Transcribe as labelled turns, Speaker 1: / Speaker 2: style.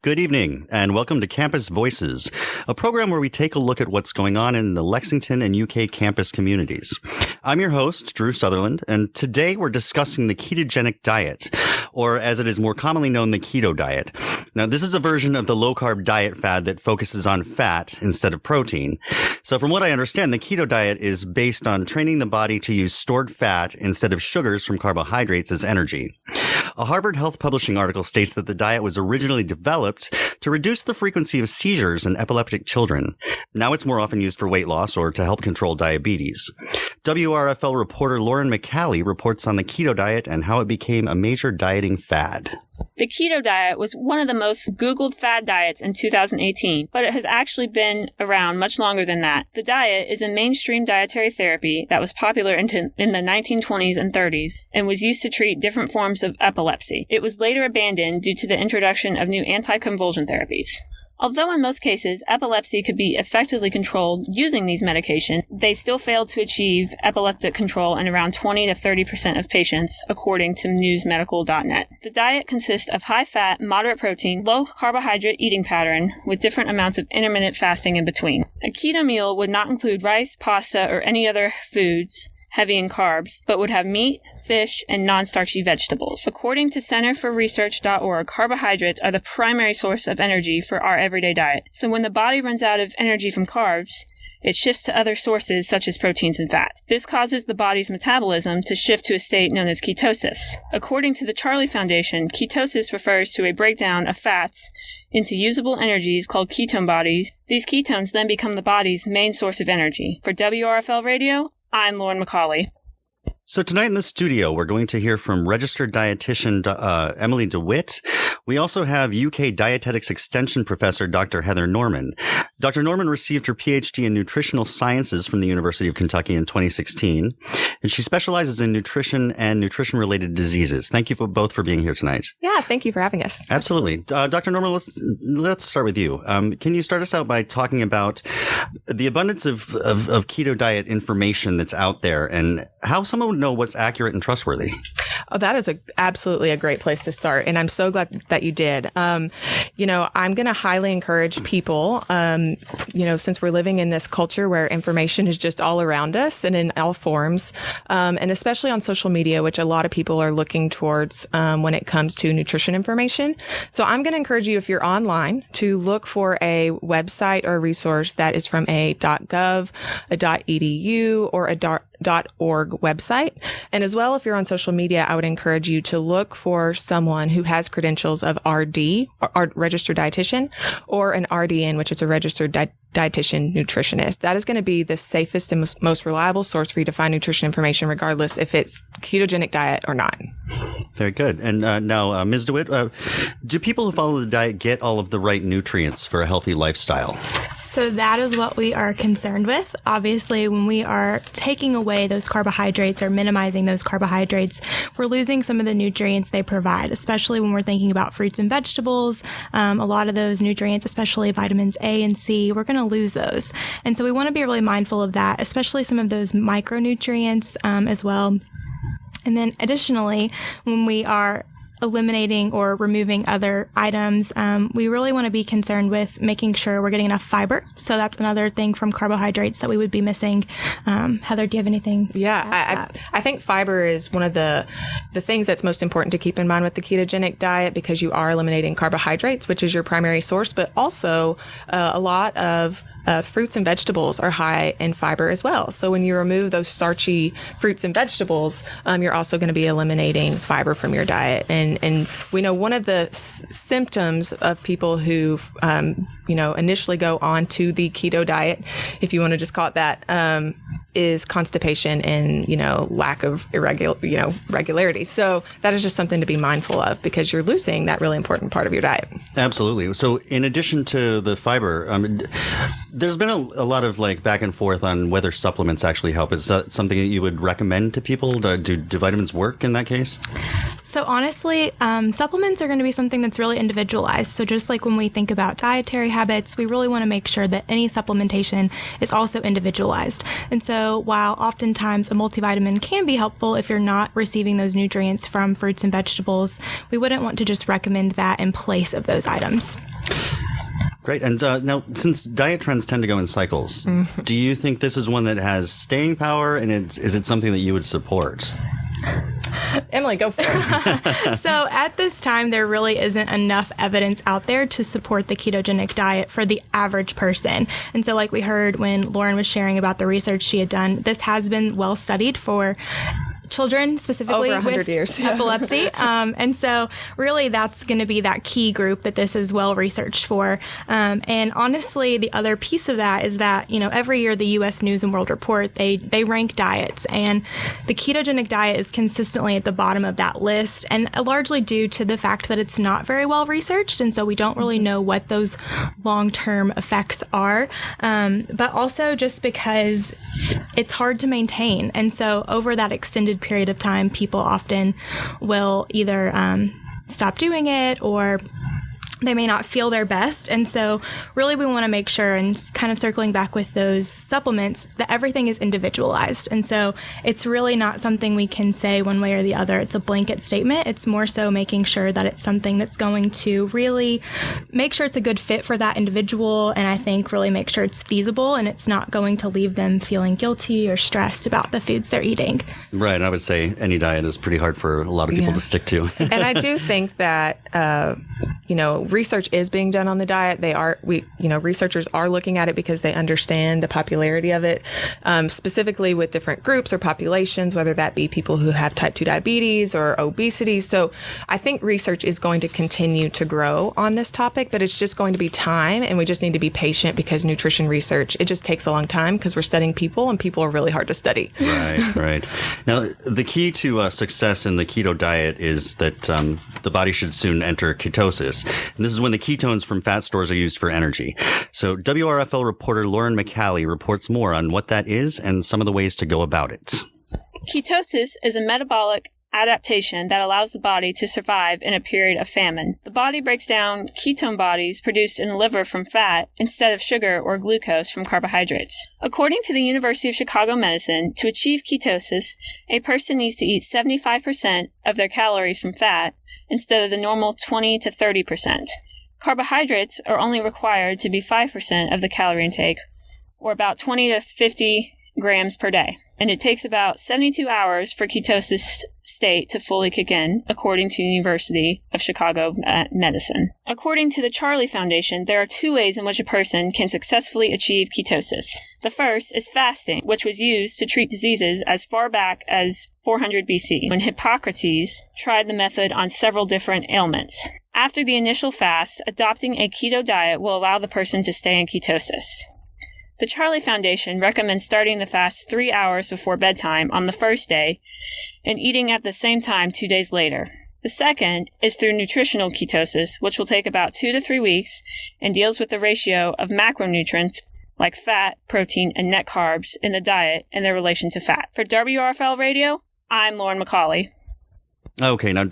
Speaker 1: Good evening, and welcome to Campus Voices, a program where we take a look at what's going on in the Lexington and UK campus communities. I'm your host, Drew Sutherland, and today we're discussing the ketogenic diet, or as it is more commonly known, the keto diet. Now, this is a version of the low-carb diet fad that focuses on fat instead of protein. So from what I understand, the keto diet is based on training the body to use stored fat instead of sugars from carbohydrates as energy. A Harvard Health Publishing article states that the diet was originally developed to reduce the frequency of seizures in epileptic children. Now it's more often used for weight loss or to help control diabetes. WRFL reporter Lauren McCally reports on the keto diet and how it became a major dieting fad.
Speaker 2: The keto diet was one of the most Googled fad diets in 2018, but it has actually been around much longer than that. The diet is a mainstream dietary therapy that was popular in the 1920s and 30s and was used to treat different forms of epilepsy. It was later abandoned due to the introduction of new anticonvulsion therapies. Although in most cases, epilepsy could be effectively controlled using these medications, they still failed to achieve epileptic control in around 20 to 30% of patients, according to newsmedical.net. The diet consists of high-fat, moderate protein, low-carbohydrate eating pattern with different amounts of intermittent fasting in between. A keto meal would not include rice, pasta, or any other foods heavy in carbs, but would have meat, fish, and non-starchy vegetables. According to centerforresearch.org, carbohydrates are the primary source of energy for our everyday diet. So when the body runs out of energy from carbs, it shifts to other sources such as proteins and fats. This causes the body's metabolism to shift to a state known as ketosis. According to the Charlie Foundation, ketosis refers to a breakdown of fats into usable energies called ketone bodies. These ketones then become the body's main source of energy. For WRFL Radio, I'm Lauren McCally.
Speaker 1: So tonight in the studio, we're going to hear from registered dietitian Emily DeWitt. We also have UK Dietetics Extension Professor Dr. Heather Norman. Dr. Norman received her PhD in Nutritional Sciences from the University of Kentucky in 2016, and she specializes in nutrition and nutrition-related diseases. Thank you both for being here tonight.
Speaker 3: Yeah, thank you for having us.
Speaker 1: Absolutely. Dr. Norman, let's start with you. Can you start us out by talking about the abundance of keto diet information that's out there and how someone would know what's accurate and trustworthy?
Speaker 3: Oh, that is absolutely a great place to start. And I'm so glad that you did. I'm going to highly encourage people, since we're living in this culture where information is just all around us and in all forms, and especially on social media, which a lot of people are looking towards when it comes to nutrition information. So I'm going to encourage you, if you're online, to look for a website or a resource that is from a .gov, a .edu, or a .org website. And as well, if you're on social media, I would encourage you to look for someone who has credentials of RD, or registered dietitian, or an RDN, which is a registered dietitian nutritionist. That is going to be the safest and most reliable source for you to find nutrition information, regardless if it's ketogenic diet or not.
Speaker 1: Very good. And now, Ms. DeWitt, do people who follow the diet get all of the right nutrients for a healthy lifestyle?
Speaker 4: So that is what we are concerned with. Obviously, when we are taking away those carbohydrates or minimizing those carbohydrates, we're losing some of the nutrients they provide, especially when we're thinking about fruits and vegetables. A lot of those nutrients, especially vitamins A and C, we're going to lose those. And so we want to be really mindful of that, especially some of those micronutrients as well. And then additionally, when we are eliminating or removing other items, we really want to be concerned with making sure we're getting enough fiber. So that's another thing from carbohydrates that we would be missing. Heather, do you have anything?
Speaker 3: Yeah, I think fiber is one of the things that's most important to keep in mind with the ketogenic diet, because you are eliminating carbohydrates, which is your primary source, but also a lot of fruits and vegetables are high in fiber as well. So when you remove those starchy fruits and vegetables, you're also going to be eliminating fiber from your diet. And we know one of the symptoms of people who, initially go on to the keto diet, if you want to just call it that, is constipation and, lack of regularity. So that is just something to be mindful of, because you're losing that really important part of your diet.
Speaker 1: Absolutely. So in addition to the fiber, there's been a lot of back and forth on whether supplements actually help. Is that something that you would recommend to people? Do vitamins work in that case?
Speaker 4: So honestly, supplements are going to be something that's really individualized. So just like when we think about dietary habits, we really want to make sure that any supplementation is also individualized. And so while oftentimes a multivitamin can be helpful if you're not receiving those nutrients from fruits and vegetables, we wouldn't want to just recommend that in place of those items.
Speaker 1: Great. And now, since diet trends tend to go in cycles, do you think this is one that has staying power, and is it something that you would support?
Speaker 3: Emily, go for it.
Speaker 4: So at this time, there really isn't enough evidence out there to support the ketogenic diet for the average person. And so like we heard when Lauren was sharing about the research she had done, this has been well studied for children specifically
Speaker 3: over 100
Speaker 4: with
Speaker 3: years.
Speaker 4: epilepsy. And so really that's going to be that key group that this is well researched for. And honestly, the other piece of that is that, every year the U.S. News and World Report, they rank diets, and the ketogenic diet is consistently at the bottom of that list, and largely due to the fact that it's not very well researched. And so we don't really know what those long-term effects are. But also just because it's hard to maintain. And so over that extended period of time, people often will either stop doing it, or they may not feel their best. And so really we want to make sure, and kind of circling back with those supplements, that everything is individualized. And so it's really not something we can say one way or the other. It's a blanket statement. It's more so making sure that it's something that's going to really make sure it's a good fit for that individual. And I think really make sure it's feasible, and it's not going to leave them feeling guilty or stressed about the foods they're eating.
Speaker 1: Right. I would say any diet is pretty hard for a lot of people to stick to.
Speaker 3: And I do think that, research is being done on the diet. Researchers are looking at it because they understand the popularity of it, specifically with different groups or populations, whether that be people who have type 2 diabetes or obesity. So I think research is going to continue to grow on this topic, but it's just going to be time, and we just need to be patient, because nutrition research, it just takes a long time because we're studying people, and people are really hard to study.
Speaker 1: Right. Now, the key to success in the keto diet is that the body should soon enter ketosis. And this is when the ketones from fat stores are used for energy. So WRFL reporter Lauren McCally reports more on what that is and some of the ways to go about it.
Speaker 2: Ketosis is a metabolic adaptation that allows the body to survive in a period of famine. The body breaks down ketone bodies produced in the liver from fat instead of sugar or glucose from carbohydrates. According to the University of Chicago Medicine, to achieve ketosis, a person needs to eat 75% of their calories from fat instead of the normal 20 to 30%. Carbohydrates are only required to be 5% of the calorie intake, or about 20 to 50 grams per day. And it takes about 72 hours for ketosis state to fully kick in, according to the University of Chicago Medicine. According to the Charlie Foundation, there are 2 ways in which a person can successfully achieve ketosis. The first is fasting, which was used to treat diseases as far back as 400 BC, when Hippocrates tried the method on several different ailments. After the initial fast, adopting a keto diet will allow the person to stay in ketosis. The Charlie Foundation recommends starting the fast 3 hours before bedtime on the first day and eating at the same time 2 days later. The second is through nutritional ketosis, which will take about 2 to 3 weeks and deals with the ratio of macronutrients like fat, protein, and net carbs in the diet and their relation to fat. For WRFL Radio, I'm Lauren McCally.
Speaker 1: Okay, now